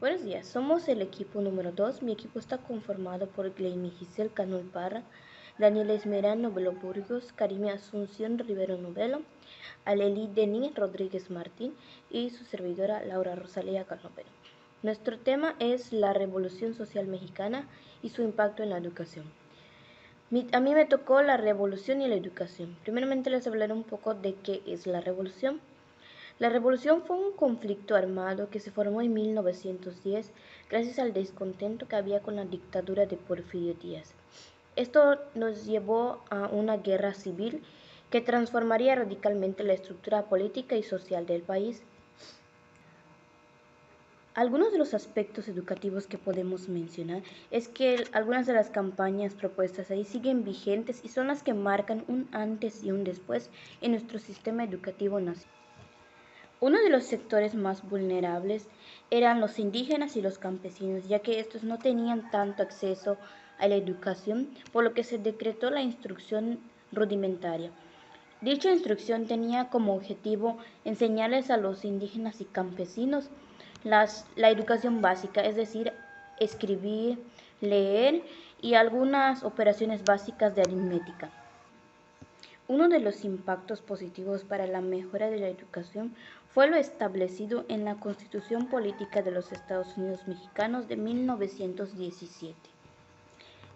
Buenos días, somos el equipo número 2. Mi equipo está conformado por Gleimi Giselle Canul Parra, Daniel Esmerán Novelo Burgos, Karime Asunción Rivero Novelo, Aleli Denis Rodríguez Martín y su servidora Laura Rosalía Calnovelo. Nuestro tema es la Revolución Social Mexicana y su impacto en la educación. A mí me tocó la revolución y la educación. Primeramente les hablaré un poco de qué es la revolución. La revolución fue un conflicto armado que se formó en 1910 gracias al descontento que había con la dictadura de Porfirio Díaz. Esto nos llevó a una guerra civil que transformaría radicalmente la estructura política y social del país. Algunos de los aspectos educativos que podemos mencionar es que algunas de las campañas propuestas ahí siguen vigentes y son las que marcan un antes y un después en nuestro sistema educativo nacional. Uno de los sectores más vulnerables eran los indígenas y los campesinos, ya que estos no tenían tanto acceso a la educación, por lo que se decretó la instrucción rudimentaria. Dicha instrucción tenía como objetivo enseñarles a los indígenas y campesinos la educación básica, es decir, escribir, leer y algunas operaciones básicas de aritmética. Uno de los impactos positivos para la mejora de la educación fue lo establecido en la Constitución Política de los Estados Unidos Mexicanos de 1917.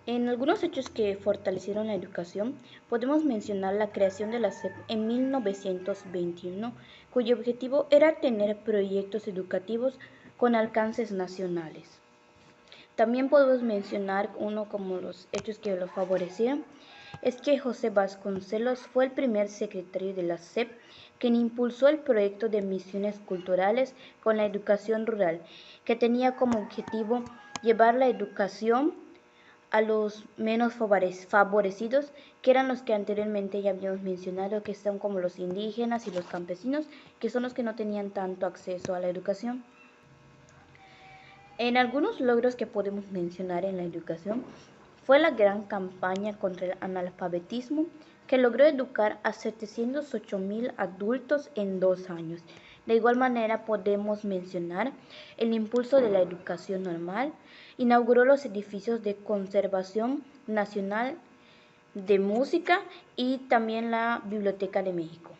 En algunos hechos que fortalecieron la educación, podemos mencionar la creación de la SEP en 1921, cuyo objetivo era tener proyectos educativos con alcances nacionales. También podemos mencionar uno como los hechos que lo favorecieron, es que José Vasconcelos fue el primer secretario de la SEP quien impulsó el proyecto de misiones culturales con la educación rural, que tenía como objetivo llevar la educación a los menos favorecidos, que eran los que anteriormente ya habíamos mencionado, que son como los indígenas y los campesinos, que son los que no tenían tanto acceso a la educación. En algunos logros que podemos mencionar en la educación fue la gran campaña contra el analfabetismo, que logró educar a 708,000 adultos en 2 años. De igual manera podemos mencionar el impulso de la educación normal, inauguró los edificios de conservación nacional de música y también la Biblioteca de México.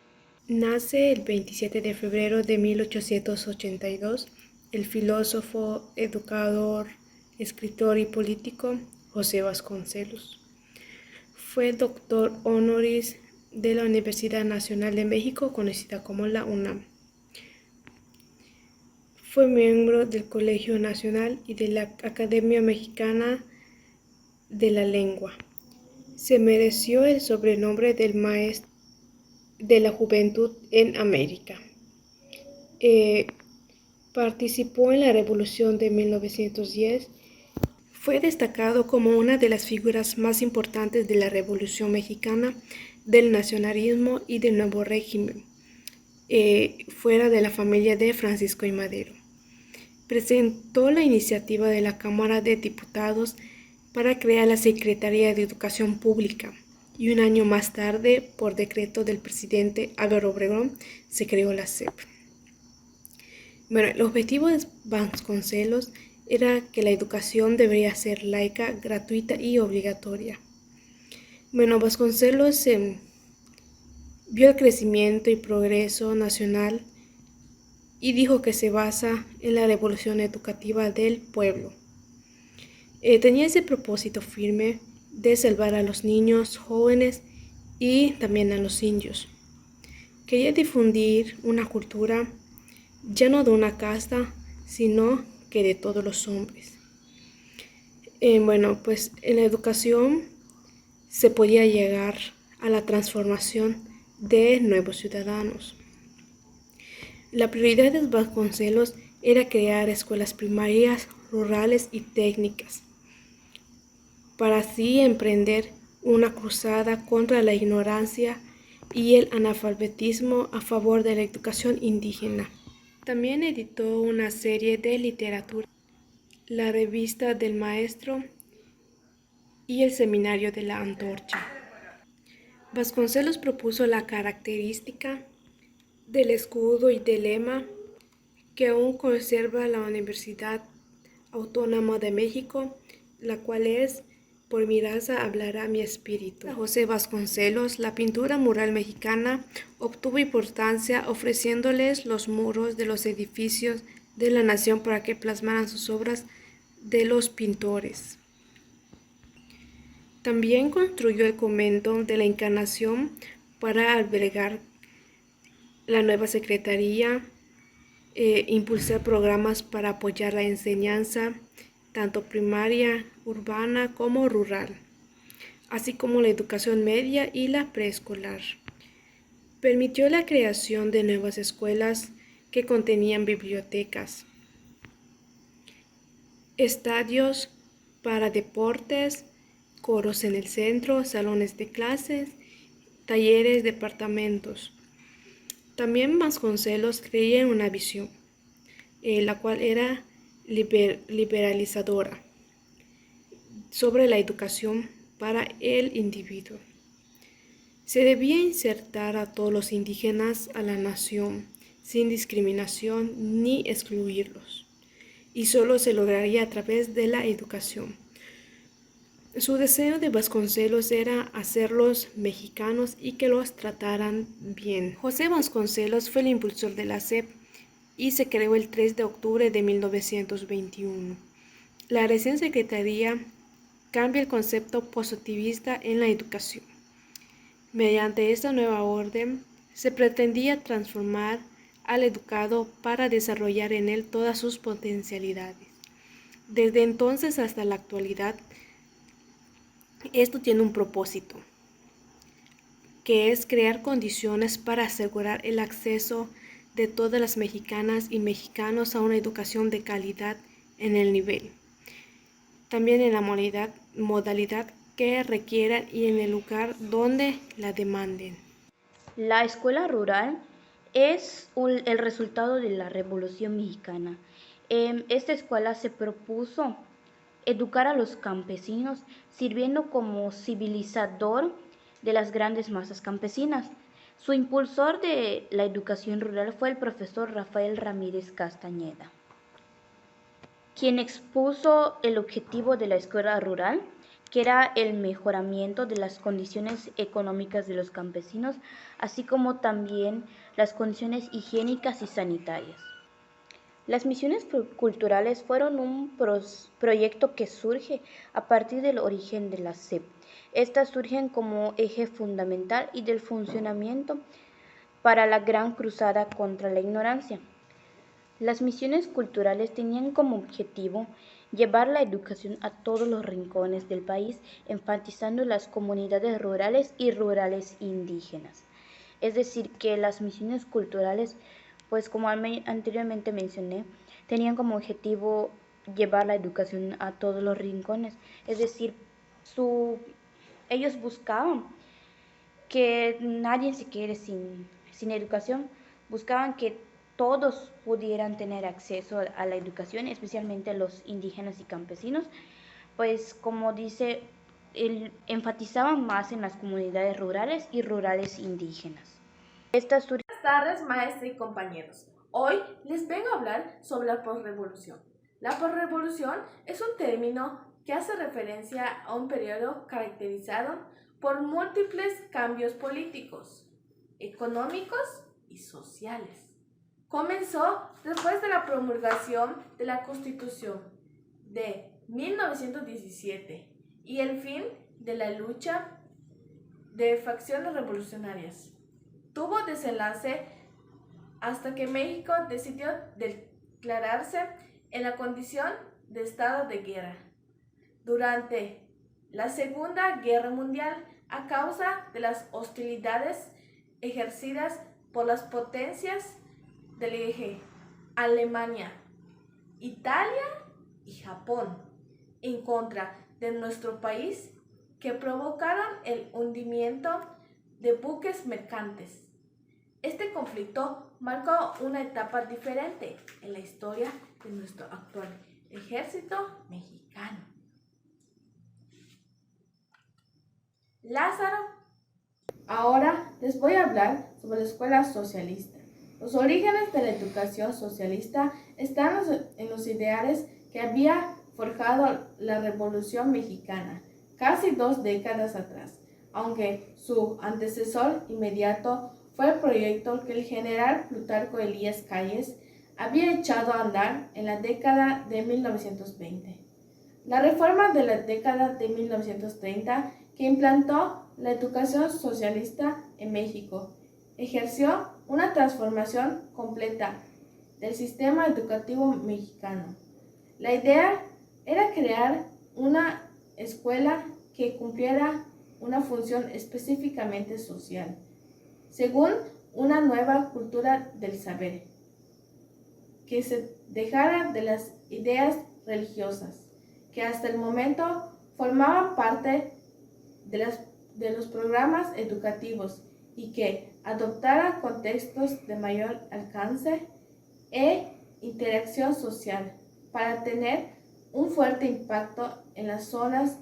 Nace el 27 de febrero de 1882 el filósofo, educador, escritor y político José Vasconcelos. Fue doctor honoris de la Universidad Nacional de México, conocida como la UNAM. Fue miembro del Colegio Nacional y de la Academia Mexicana de la Lengua. Se mereció el sobrenombre del maestro de la juventud en América. Participó en la Revolución de 1910. Fue destacado como una de las figuras más importantes de la Revolución Mexicana, del nacionalismo y del nuevo régimen, fuera de la familia de Francisco I. Madero. Presentó la iniciativa de la Cámara de Diputados para crear la Secretaría de Educación Pública y un año más tarde, por decreto del presidente Álvaro Obregón, se creó la SEP. Bueno, el objetivo de Vasconcelos era que la educación debería ser laica, gratuita y obligatoria. Bueno, Vasconcelos vio el crecimiento y progreso nacional y dijo que se basa en la revolución educativa del pueblo. Tenía ese propósito firme de salvar a los niños, jóvenes y también a los indios. Quería difundir una cultura ya no de una casta, sino que de todos los hombres. Bueno, pues en la educación se podía llegar a la transformación de nuevos ciudadanos. La prioridad de Vasconcelos era crear escuelas primarias, rurales y técnicas, para así emprender una cruzada contra la ignorancia y el analfabetismo a favor de la educación indígena. También editó una serie de literatura, la Revista del Maestro y el Seminario de la Antorcha. Vasconcelos propuso la característica del escudo y del lema que aún conserva la Universidad Autónoma de México, la cual es "Por mi raza hablará mi espíritu". José Vasconcelos, la pintura mural mexicana obtuvo importancia ofreciéndoles los muros de los edificios de la nación para que plasmaran sus obras de los pintores. También construyó el convento de la Encarnación para albergar la nueva secretaría, impulsar programas para apoyar la enseñanza, tanto primaria, urbana como rural, así como la educación media y la preescolar. Permitió la creación de nuevas escuelas que contenían bibliotecas, estadios para deportes, coros en el centro, salones de clases, talleres, departamentos. También Vasconcelos creía en una visión, la cual era liberalizadora sobre la educación para el individuo. Se debía insertar a todos los indígenas a la nación sin discriminación ni excluirlos, y solo se lograría a través de la educación. Su deseo de Vasconcelos era hacerlos mexicanos y que los trataran bien. José Vasconcelos fue el impulsor de la SEP y se creó el 3 de octubre de 1921. La recién secretaría cambia el concepto positivista en la educación. Mediante esta nueva orden, se pretendía transformar al educado para desarrollar en él todas sus potencialidades. Desde entonces hasta la actualidad, esto tiene un propósito, que es crear condiciones para asegurar el acceso de todas las mexicanas y mexicanos a una educación de calidad en el nivel, también en la modalidad que requieran y en el lugar donde la demanden. La escuela rural es el resultado de la Revolución Mexicana. Esta escuela se propuso educar a los campesinos, sirviendo como civilizador de las grandes masas campesinas. Su impulsor de la educación rural fue el profesor Rafael Ramírez Castañeda, quien expuso el objetivo de la escuela rural, que era el mejoramiento de las condiciones económicas de los campesinos, así como también las condiciones higiénicas y sanitarias. Las misiones culturales fueron un proyecto que surge a partir del origen de la SEP. Estas surgen como eje fundamental y del funcionamiento para la gran cruzada contra la ignorancia. Las misiones culturales tenían como objetivo llevar la educación a todos los rincones del país, enfatizando las comunidades rurales y rurales indígenas. Es decir, que las misiones culturales, pues como anteriormente mencioné, tenían como objetivo llevar la educación a todos los rincones. Es decir, ellos buscaban que nadie se quede sin educación, buscaban que todos pudieran tener acceso a la educación, especialmente los indígenas y campesinos, pues como dice, enfatizaban más en las comunidades rurales y rurales indígenas. Buenas tardes, maestra y compañeros. Hoy les vengo a hablar sobre la posrevolución. La posrevolución es un término que hace referencia a un periodo caracterizado por múltiples cambios políticos, económicos y sociales. Comenzó después de la promulgación de la Constitución de 1917 y el fin de la lucha de facciones revolucionarias. Tuvo desenlace hasta que México decidió declararse en la condición de estado de guerra durante la Segunda Guerra Mundial a causa de las hostilidades ejercidas por las potencias del eje Alemania, Italia y Japón en contra de nuestro país, que provocaron el hundimiento de buques mercantes. Este conflicto marcó una etapa diferente en la historia de nuestro actual ejército mexicano. Lázaro. Ahora les voy a hablar sobre la escuela socialista. Los orígenes de la educación socialista están en los ideales que había forjado la Revolución Mexicana casi 2 décadas atrás, aunque su antecesor inmediato fue el proyecto que el general Plutarco Elías Calles había echado a andar en la década de 1920. La reforma de la década de 1930, que implantó la educación socialista en México, ejerció una transformación completa del sistema educativo mexicano. La idea era crear una escuela que cumpliera una función específicamente social, según una nueva cultura del saber, que se dejara de las ideas religiosas, que hasta el momento formaban parte de los programas educativos y que adoptara contextos de mayor alcance e interacción social para tener un fuerte impacto en las zonas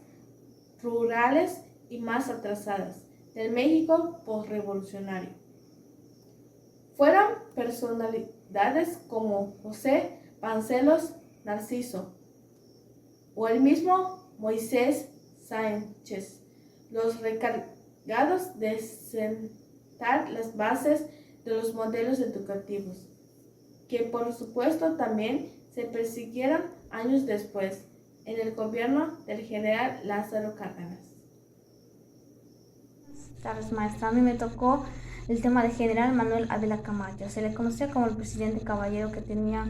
rurales y más atrasadas del México postrevolucionario. Fueron personalidades como José Vasconcelos Narciso o el mismo Moisés Sánchez los recargados de sentar las bases de los modelos educativos, que por supuesto también se persiguieron años después en el gobierno del general Lázaro Cárdenas. Tardes, maestra. A mí me tocó el tema del general Manuel Ávila Camacho. Se le conocía como el presidente caballero, que tenía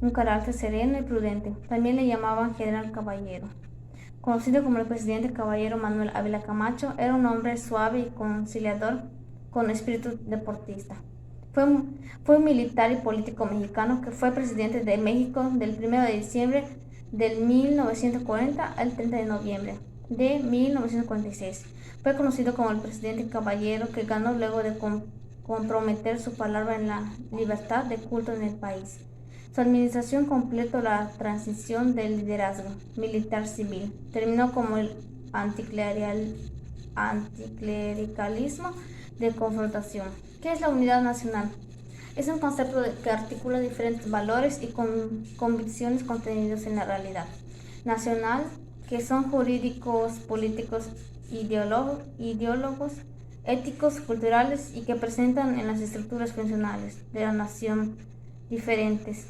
un carácter sereno y prudente. También le llamaban general caballero. Conocido como el presidente caballero Manuel Ávila Camacho, era un hombre suave y conciliador con espíritu deportista. Fue un militar y político mexicano que fue presidente de México del 1 de diciembre del 1940 al 30 de noviembre de 1946. Fue conocido como el presidente caballero, que ganó luego de comprometer su palabra en la libertad de culto en el país. Su administración completó la transición del liderazgo militar-civil. Terminó como el anticlericalismo de confrontación. ¿Qué es la unidad nacional? Es un concepto que articula diferentes valores y convicciones contenidos en la realidad nacional, que son jurídicos, políticos, ideólogos, éticos, culturales, y que presentan en las estructuras funcionales de la nación diferentes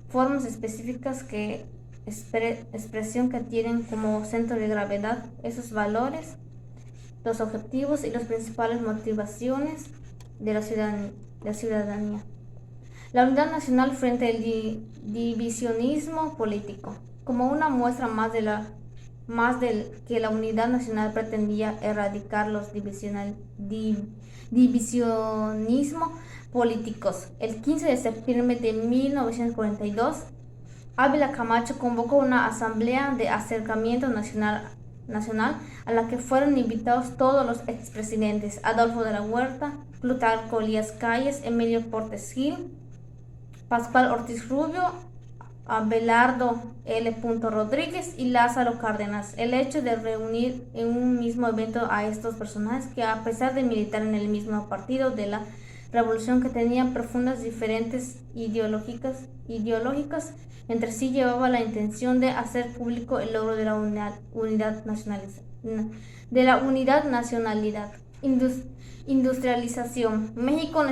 formas específicas que expresión que tienen como centro de gravedad esos valores, los objetivos y las principales motivaciones de la ciudadanía. La unidad nacional frente al divisionismo político. Como una muestra más que la unidad nacional pretendía erradicar los divisionismos políticos. El 15 de septiembre de 1942, Ávila Camacho convocó una asamblea de acercamiento nacional a la que fueron invitados todos los expresidentes: Adolfo de la Huerta, Plutarco Elías Calles, Emilio Portes Gil, Pascual Ortiz Rubio, Abelardo L. Rodríguez y Lázaro Cárdenas. El hecho de reunir en un mismo evento a estos personajes, que a pesar de militar en el mismo partido de la revolución, que tenían profundas diferencias ideológicas entre sí, llevaba la intención de hacer público el logro de la unidad nacionalidad. Industrialización. México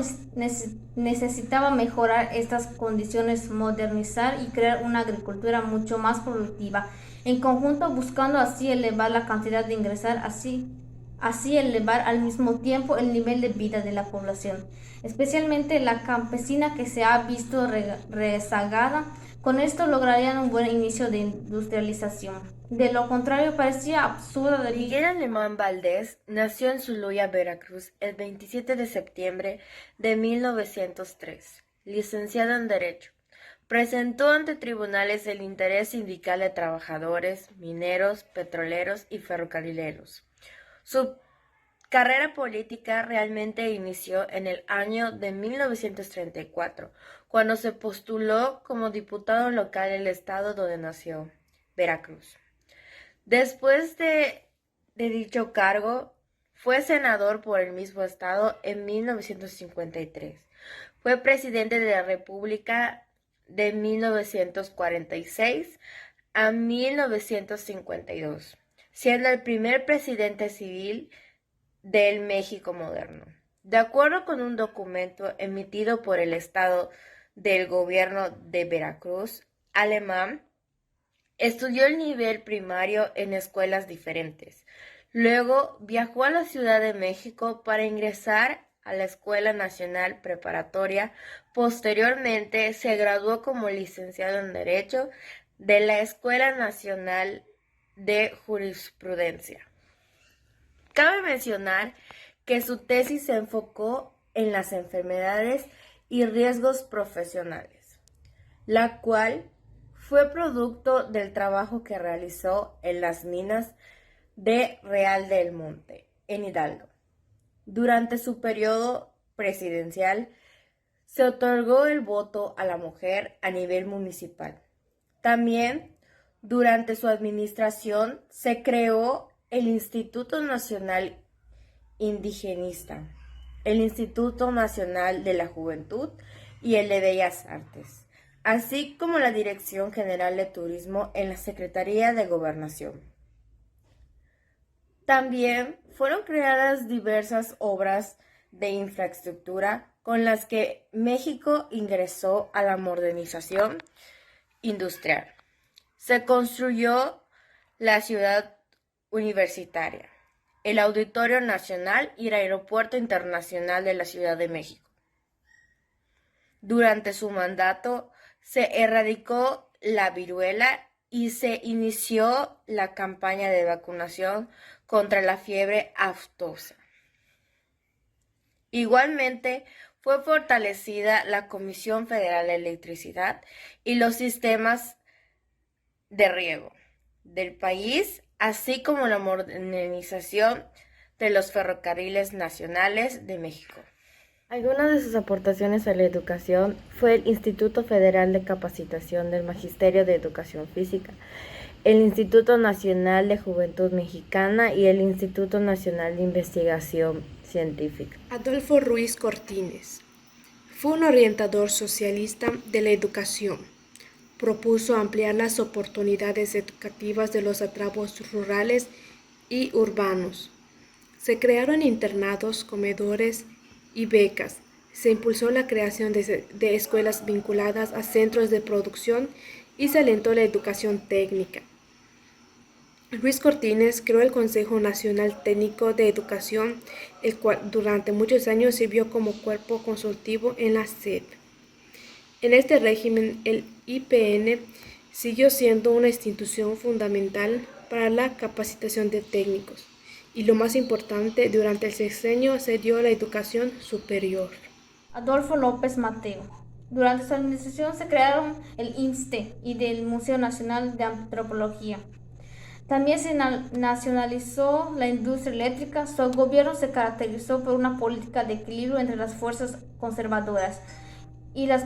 necesitaba mejorar estas condiciones, modernizar y crear una agricultura mucho más productiva, en conjunto, buscando así elevar la cantidad de ingresar, así elevar al mismo tiempo el nivel de vida de la población, especialmente la campesina, que se ha visto rezagada. Con esto lograrían un buen inicio de industrialización. De lo contrario, parecía absurdo. Miguel Alemán Valdés nació en Zuluya, Veracruz, el 27 de septiembre de 1903, licenciado en Derecho. Presentó ante tribunales el interés sindical de trabajadores, mineros, petroleros y ferrocarrileros. Su carrera política realmente inició en el año de 1934, cuando se postuló como diputado local del estado donde nació, Veracruz. Después de dicho cargo, fue senador por el mismo estado en 1953. Fue presidente de la República de 1946 a 1952, siendo el primer presidente civil del México moderno. De acuerdo con un documento emitido por el Estado del Gobierno de Veracruz, Alemán, estudió el nivel primario en escuelas diferentes. Luego viajó a la Ciudad de México para ingresar a la Escuela Nacional Preparatoria. Posteriormente se graduó como licenciado en Derecho de la Escuela Nacional de Jurisprudencia. Cabe mencionar que su tesis se enfocó en las enfermedades y riesgos profesionales, la cual fue producto del trabajo que realizó en las minas de Real del Monte, en Hidalgo. Durante su periodo presidencial, se otorgó el voto a la mujer a nivel municipal. También, durante su administración, se creó el Instituto Nacional Indigenista, el Instituto Nacional de la Juventud y el de Bellas Artes, así como la Dirección General de Turismo en la Secretaría de Gobernación. También fueron creadas diversas obras de infraestructura con las que México ingresó a la modernización industrial. Se construyó la ciudad universitaria, el Auditorio Nacional y el Aeropuerto Internacional de la Ciudad de México. Durante su mandato se erradicó la viruela y se inició la campaña de vacunación contra la fiebre aftosa. Igualmente, fue fortalecida la Comisión Federal de Electricidad y los sistemas de riego del país, así como la modernización de los ferrocarriles nacionales de México. Algunas de sus aportaciones a la educación fue el Instituto Federal de Capacitación del Magisterio de Educación Física, el Instituto Nacional de Juventud Mexicana y el Instituto Nacional de Investigación Científica. Adolfo Ruiz Cortines fue un orientador socialista de la educación. Propuso ampliar las oportunidades educativas de los tramos rurales y urbanos. Se crearon internados, comedores y becas. Se impulsó la creación de escuelas vinculadas a centros de producción y se alentó la educación técnica. Ruiz Cortines creó el Consejo Nacional Técnico de Educación, el cual durante muchos años sirvió como cuerpo consultivo en la SEP. En este régimen, el IPN siguió siendo una institución fundamental para la capacitación de técnicos. Y lo más importante, durante el sexenio se dio la educación superior. Adolfo López Mateo. Durante su administración se crearon el INSTE y el Museo Nacional de Antropología. También se nacionalizó la industria eléctrica. Su gobierno se caracterizó por una política de equilibrio entre las fuerzas conservadoras y las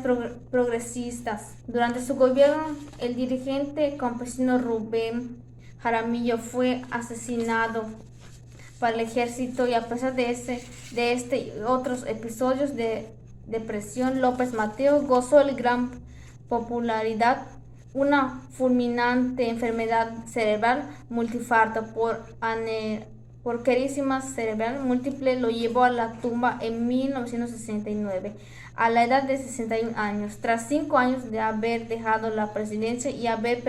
progresistas. Durante su gobierno, el dirigente campesino Rubén Jaramillo fue asesinado para el ejército y a pesar de este y otros episodios de depresión, López Mateo gozó de gran popularidad. Una fulminante enfermedad cerebral multifarta por querísima cerebral múltiple lo llevó a la tumba en 1969, a la edad de 61 años, tras 5 años de haber dejado la presidencia y haber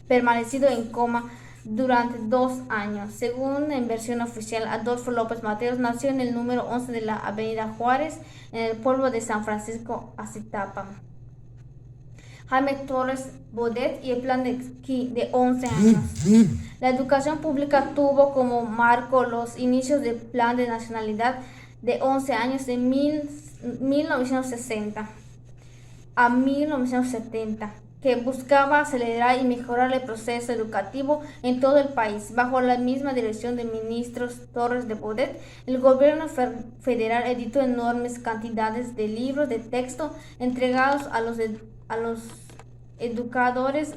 permanecido en coma durante 2 años. Según la versión oficial, Adolfo López Mateos nació en el número 11 de la Avenida Juárez, en el pueblo de San Francisco, Azitapa. Jaime Torres Bodet y el plan de 11 años. La educación pública tuvo como marco los inicios del plan de nacionalidad de 11 años de 1960 a 1970, que buscaba acelerar y mejorar el proceso educativo en todo el país. Bajo la misma dirección del ministro Torres de Bodet, el gobierno federal editó enormes cantidades de libros de texto entregados a los educadores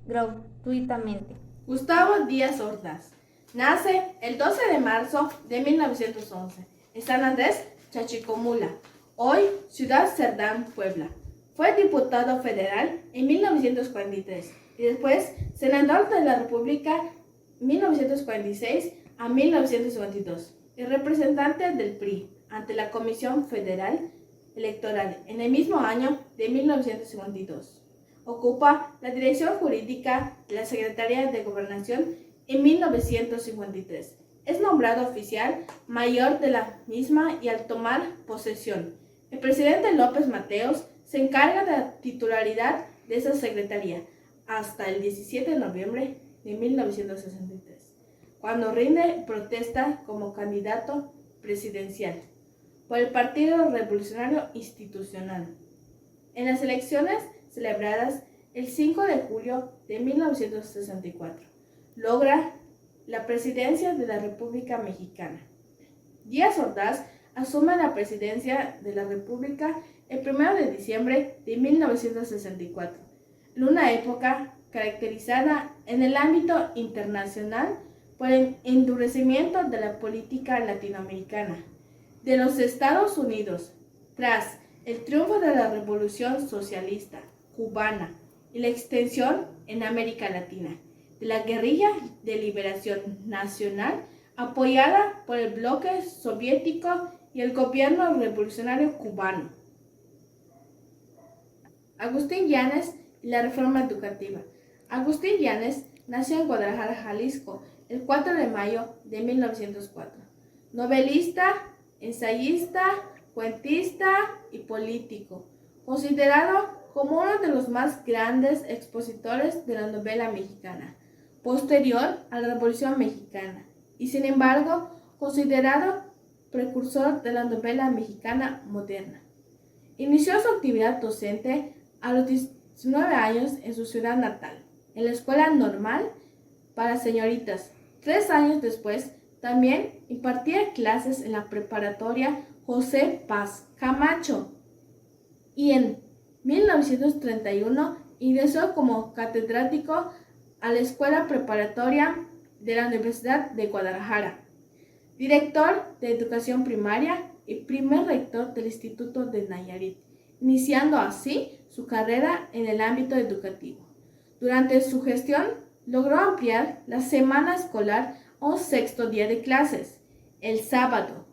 gratuitamente. Gustavo Díaz Ordaz nace el 12 de marzo de 1911 en San Andrés, Chachicomula, hoy Ciudad Cerdán, Puebla. Fue diputado federal en 1943 y después senador de la República 1946 a 1952 y representante del PRI ante la Comisión Federal Electoral en el mismo año de 1952. Ocupa la dirección jurídica de la Secretaría de Gobernación en 1953. Es nombrado oficial mayor de la misma y al tomar posesión, el presidente López Mateos se encarga de la titularidad de esa secretaría hasta el 17 de noviembre de 1963, cuando rinde protesta como candidato presidencial por el Partido Revolucionario Institucional. En las elecciones celebradas el 5 de julio de 1964, logra la presidencia de la República Mexicana. Díaz Ordaz asume la presidencia de la República el 1 de diciembre de 1964, en una época caracterizada en el ámbito internacional por el endurecimiento de la política latinoamericana de los Estados Unidos, tras el triunfo de la Revolución Socialista cubana y la extensión en América Latina de la guerrilla de liberación nacional apoyada por el bloque soviético y el gobierno revolucionario cubano. Agustín Llanes y la reforma educativa. Agustín Llanes nació en Guadalajara, Jalisco, el 4 de mayo de 1904. Novelista, ensayista, cuentista y político, considerado como uno de los más grandes expositores de la novela mexicana, posterior a la Revolución Mexicana, y sin embargo considerado precursor de la novela mexicana moderna. Inició su actividad docente a los 19 años en su ciudad natal, en la Escuela Normal para Señoritas. 3 años después, también impartía clases en la preparatoria José Paz Camacho y en 1931 ingresó como catedrático a la Escuela Preparatoria de la Universidad de Guadalajara, director de Educación Primaria y primer rector del Instituto de Nayarit, iniciando así su carrera en el ámbito educativo. Durante su gestión logró ampliar la semana escolar a un 6º día de clases, el sábado,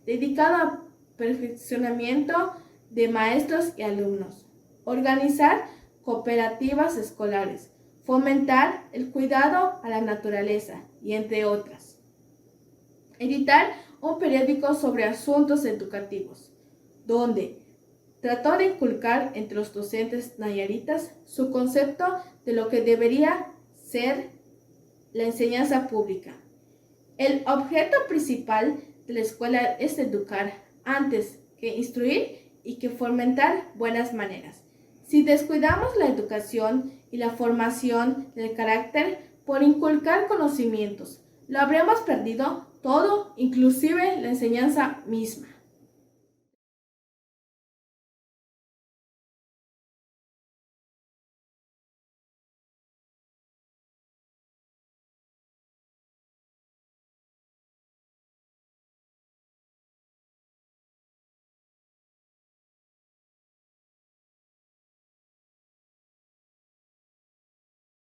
dedicado al perfeccionamiento de maestros y alumnos, organizar cooperativas escolares, fomentar el cuidado a la naturaleza y entre otras. Editar un periódico sobre asuntos educativos, donde trató de inculcar entre los docentes nayaritas su concepto de lo que debería ser la enseñanza pública. El objeto principal de la escuela es educar antes que instruir y que fomentar buenas maneras. Si descuidamos la educación y la formación del carácter por inculcar conocimientos, lo habremos perdido todo, inclusive la enseñanza misma.